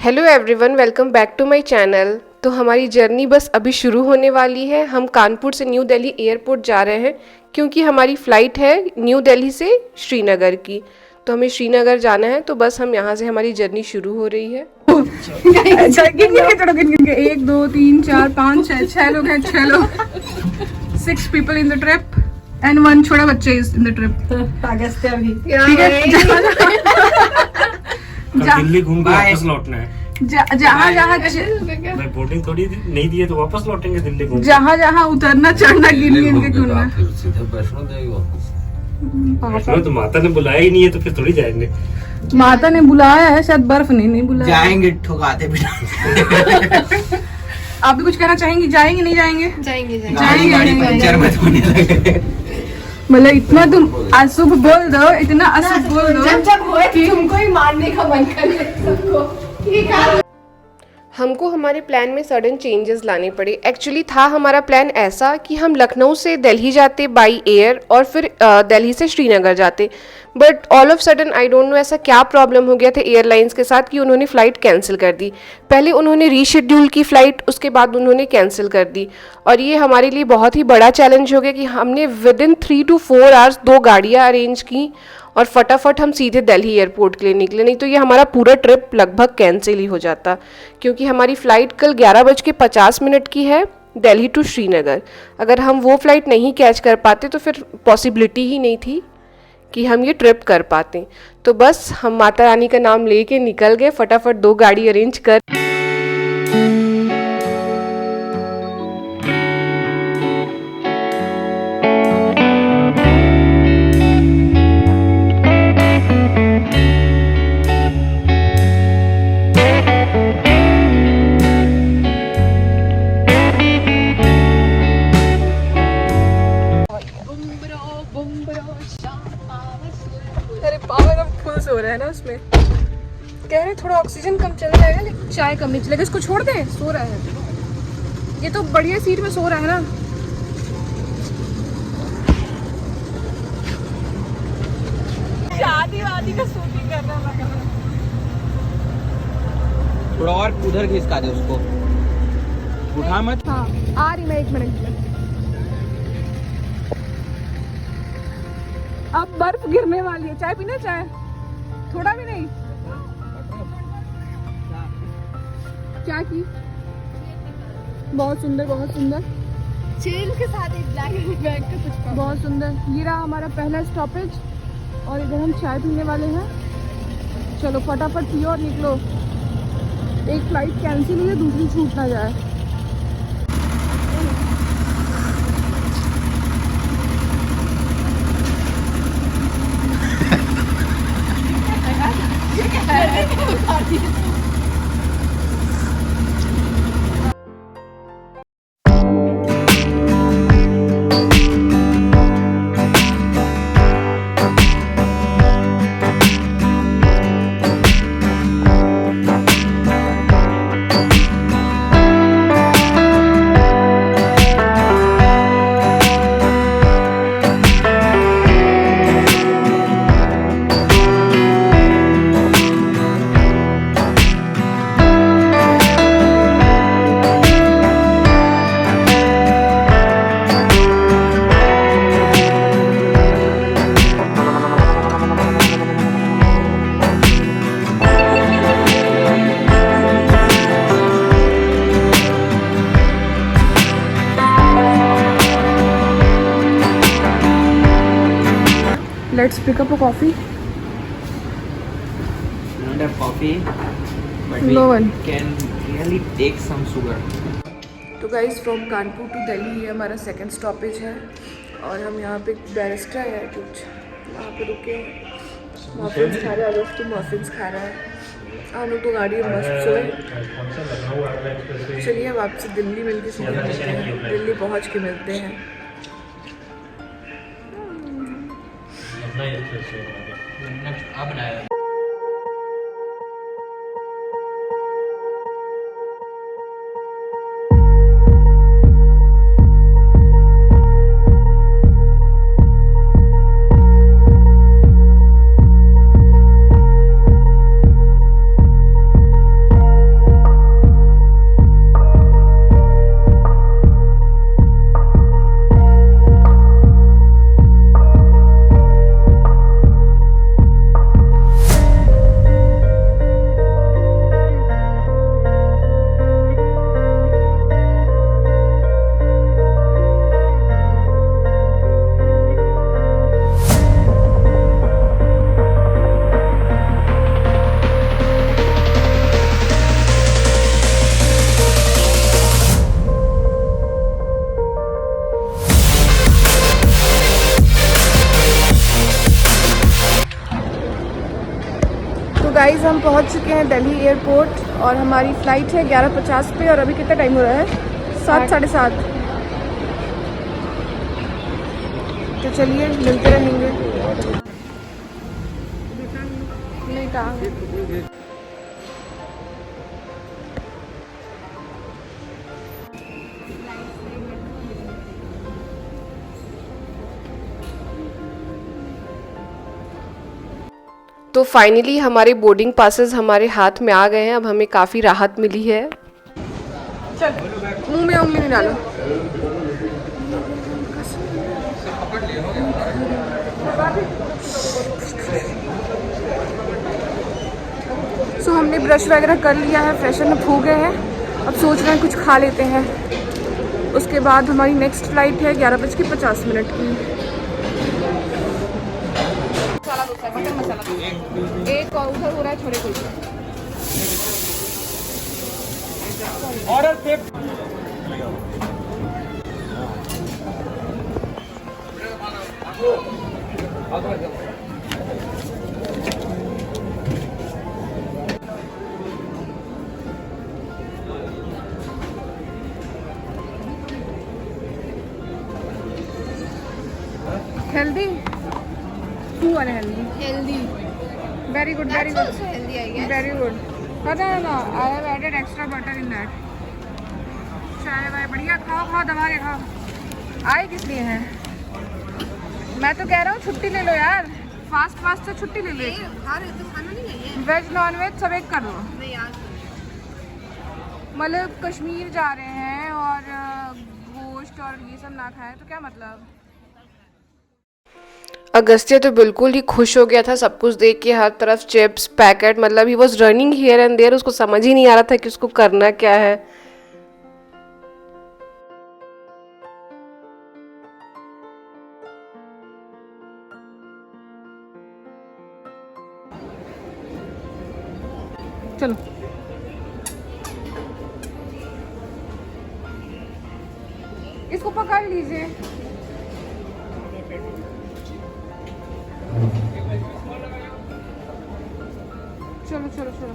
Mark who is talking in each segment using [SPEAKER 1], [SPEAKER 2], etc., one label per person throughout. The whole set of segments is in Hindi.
[SPEAKER 1] Hello everyone, welcome back to my channel. तो हमारी जर्नी बस अभी शुरू होने वाली है। हम कानपुर से न्यू दिल्ली एयरपोर्ट जा रहे हैं क्योंकि हमारी फ़्लाइट है न्यू दिल्ली से श्रीनगर की। तो हमें श्रीनगर जाना है, तो बस हम यहाँ से हमारी जर्नी शुरू हो रही है।
[SPEAKER 2] अच्छा गिन के 1 2 3 4 5 6 लोग हैं। 6 लोग 6 people in the trip and 1 छोटा बच्चा is in the trip।
[SPEAKER 3] Agastya भी
[SPEAKER 2] ठीक है।
[SPEAKER 4] दिल्ली घूम के वापस लौटना है।
[SPEAKER 2] जहाँ
[SPEAKER 4] मैं बोर्डिंग थोड़ी नहीं दिए तो वापस लौटेंगे दिल्ली घूम।
[SPEAKER 2] जहाँ उतरना चढ़ना गिन के घूमना।
[SPEAKER 5] फिर सीधे वैष्णो देवी वापस।
[SPEAKER 4] तो माता ने बुलाया ही नहीं है तो फिर थोड़ी जाएंगे।
[SPEAKER 2] माता ने बुलाया है, शायद बर्फ नहीं बुलाया।
[SPEAKER 3] जाएंगे ठुकाते भी।
[SPEAKER 2] आप भी कुछ कहना चाहेंगे? जाएंगे नहीं जाएंगे?
[SPEAKER 3] गाड़ी पंचर मत होने लगे।
[SPEAKER 2] मतलब इतना तुम अशुभ बोल दो, इतना अशुभ बोल दो
[SPEAKER 1] कि तुमको ही मारने का मन करे सबको। हमको हमारे प्लान में सडन चेंजेस लाने पड़े। एक्चुअली था हमारा प्लान ऐसा कि हम लखनऊ से दिल्ली जाते बाय एयर और फिर दिल्ली से श्रीनगर जाते, but all of sudden I don't know ऐसा क्या प्रॉब्लम हो गया था एयरलाइंस के साथ कि उन्होंने फ़्लाइट कैंसिल कर दी। पहले उन्होंने रीशेड्यूल की फ़्लाइट, उसके बाद उन्होंने कैंसिल कर दी। और ये हमारे लिए बहुत ही बड़ा चैलेंज हो गया कि हमने विद इन 3 to 4 आवर्स 2 गाड़ियाँ अरेंज की और फटाफट हम सीधे दिल्ली एयरपोर्ट के लिए निकले, नहीं तो ये हमारा पूरा ट्रिप लगभग कैंसिल ही हो जाता। क्योंकि हमारी फ़्लाइट कल 11:50 की है दिल्ली टू श्रीनगर। अगर हम वो फ़्लाइट नहीं कैच कर पाते तो फिर पॉसिबिलिटी ही नहीं थी कि हम ये ट्रिप कर पाते। तो बस हम माता रानी का नाम लेके निकल गए, फटाफट 2 गाड़ी अरेंज कर।
[SPEAKER 2] अरे पावर अब फुल सो रहा है ना उसमें। कह रहे थोड़ा ऑक्सीजन कम चल जाएगा, लेकिन चाय कम नहीं चलेगा। इसको छोड़ दे, सो रहा है। ये तो बढ़िया सीट में सो रहा है ना। शादी वादी का शूटिंग कर रहा है।
[SPEAKER 3] थोड़ा और उधर खिसका दे उसको, उठा मत।
[SPEAKER 2] हाँ आ रही मैं, 1 मिनट। अब बर्फ गिरने वाली है। चाय पीना? चाय थोड़ा भी नहीं। क्या की? बहुत सुंदर, बहुत सुंदर।
[SPEAKER 6] चेन के साथ एक ब्लैक बैग का कुछ
[SPEAKER 2] बहुत सुंदर। ये रहा हमारा पहला स्टॉपेज और इधर हम चाय पीने वाले हैं। चलो फटाफट पियो और निकलो। एक फ्लाइट कैंसिल हुई है, दूसरी छूट ना जाए। Let's pick up a coffee.
[SPEAKER 3] Not a coffee, but we
[SPEAKER 2] No one.
[SPEAKER 3] can really take some sugar.
[SPEAKER 2] तो guys from Kanpur to Delhi ये हमारा सेकंड स्टॉपेज है और हम यहाँ पे बैरिस्टा है कुछ वहाँ पे रुके। मॉफिन्स खा रहे हैं, आलोक तो मॉफिन्स खा रहा है। हम लोग तो गाड़ी में मस्त सोए। चलिए अब आपसे दिल्ली मिल के सीधे मिलते हैं, दिल्ली पहुँच के मिलते हैं।
[SPEAKER 3] अब बनाया
[SPEAKER 2] गाइस हम पहुंच चुके हैं दिल्ली एयरपोर्ट और हमारी फ़्लाइट है 11:50 पे और अभी कितना टाइम हो रहा है 7 साढ़े 7। तो चलिए मिलते रहेंगे। नहीं कहाँ
[SPEAKER 1] तो फाइनली हमारे बोर्डिंग पासेस हमारे हाथ में आ गए हैं। अब हमें काफ़ी राहत मिली है।
[SPEAKER 2] चल मुंह में उंगली नहीं डालो। सो हमने ब्रश वगैरह कर लिया है, फ्रेशन अप हो गए हैं। अब सोच रहे हैं कुछ खा लेते हैं। उसके बाद हमारी नेक्स्ट फ़्लाइट है 11:50 की। मटन मसाला एक और उधर हो रहा है छोले कुलचे।
[SPEAKER 3] ऑर्डर पे
[SPEAKER 2] healthy to unhealthy.
[SPEAKER 6] Healthy.
[SPEAKER 2] Very good very
[SPEAKER 6] That's
[SPEAKER 2] good
[SPEAKER 6] also healthy, I guess.
[SPEAKER 2] Very good. पता है ना I have added extra butter in that. चाय वाय बढ़िया खाओ खाओ दबा के खाओ। आए किस लिए हैं? मैं तो कह रहा हूँ छुट्टी ले लो यार, फास्ट से छुट्टी ले लो।
[SPEAKER 6] खा रहे तो खाना नहीं है
[SPEAKER 2] वेज नॉन वेज सब एक कर दो।
[SPEAKER 6] नहीं यार।
[SPEAKER 2] मतलब कश्मीर जा रहे हैं और गोश्त और ये सब ना खाएं तो क्या मतलब।
[SPEAKER 1] अगस्त्य तो बिल्कुल ही खुश हो गया था सब कुछ देख के, हर तरफ चिप्स पैकेट, मतलब ही was running here and there. उसको समझ ही नहीं आ रहा था कि उसको करना क्या है।
[SPEAKER 2] चलो इसको पकड़ लीजिए। चलो चलो चलो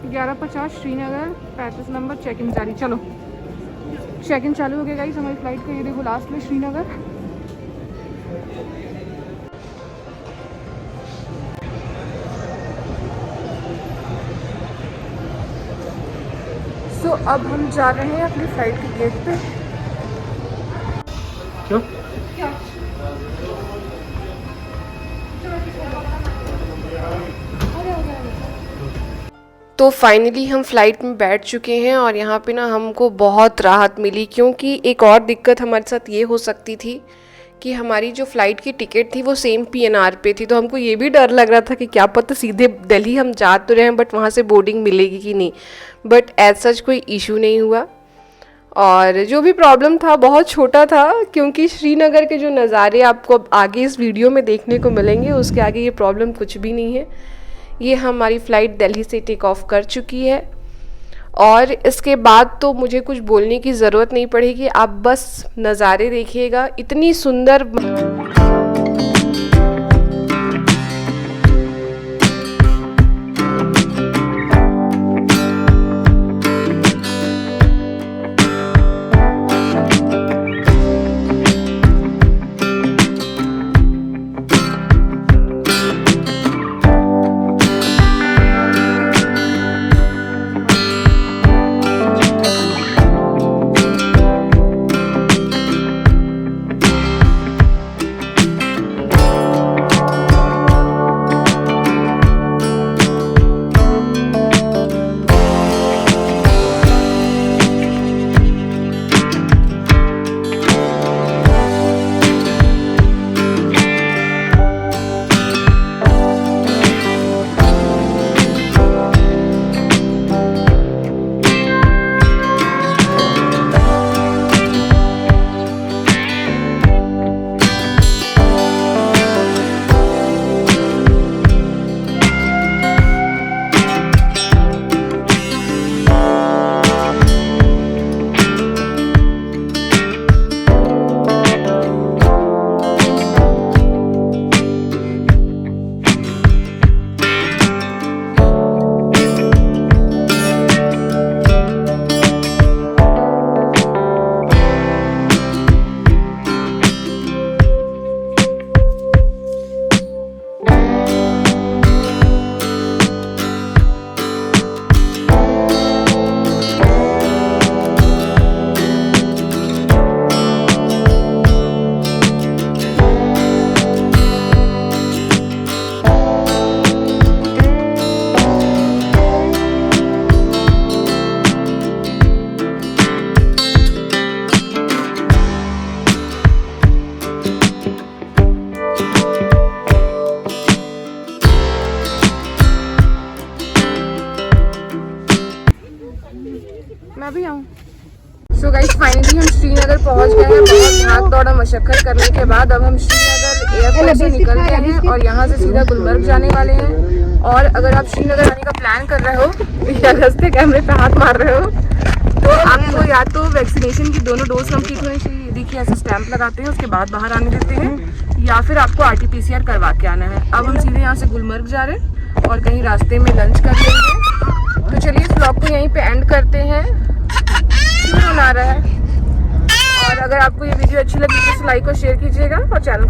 [SPEAKER 2] 11:50 श्रीनगर 35 नंबर चेक इन जारी। चलो चेक इन चालू हो गया गाइस हमारी फ्लाइट का। ये देखो लास्ट में श्रीनगर। सो अब हम जा रहे हैं अपनी फ्लाइट के गेट पे।
[SPEAKER 4] क्यों?
[SPEAKER 2] क्या
[SPEAKER 1] तो फाइनली हम फ्लाइट में बैठ चुके हैं और यहाँ पे ना हमको बहुत राहत मिली, क्योंकि एक और दिक्कत हमारे साथ ये हो सकती थी कि हमारी जो फ़्लाइट की टिकट थी वो सेम PNR पे थी। तो हमको ये भी डर लग रहा था कि क्या पता सीधे दिल्ली हम जा तो रहे हैं बट वहाँ से बोर्डिंग मिलेगी कि नहीं। बट एज सच कोई इशू नहीं हुआ और जो भी प्रॉब्लम था बहुत छोटा था, क्योंकि श्रीनगर के जो नज़ारे आपको अब आगे इस वीडियो में देखने को मिलेंगे उसके आगे ये प्रॉब्लम कुछ भी नहीं है। ये हमारी फ़्लाइट दिल्ली से टेक ऑफ कर चुकी है और इसके बाद तो मुझे कुछ बोलने की ज़रूरत नहीं पड़ेगी। आप बस नज़ारे देखिएगा, इतनी सुंदर
[SPEAKER 2] चक्कर करने के बाद अब हम श्रीनगर एयरपोर्ट से निकल गए हैं और यहाँ से सीधा गुलमर्ग जाने वाले हैं। और अगर आप श्रीनगर आने का प्लान कर रहे हो या रास्ते कैमरे पे हाथ मार रहे हो तो आपको या तो वैक्सीनेशन की दोनों डोज कंप्लीट होनी चाहिए, देखिए ऐसे स्टैंप लगाते हैं उसके बाद बाहर आने देते हैं, या फिर आपको RT-PCR करवा के आना है। अब हम सीधे यहाँ से गुलमर्ग जा रहे हैं और कहीं रास्ते में लंच कर लेंगे। तो चलिए इस ब्लॉग को यहीं पे एंड करते हैं। क्यों आ रहा है? और अगर आपको ये वीडियो अच्छी लगी तो लाइक और शेयर कीजिएगा और चैनल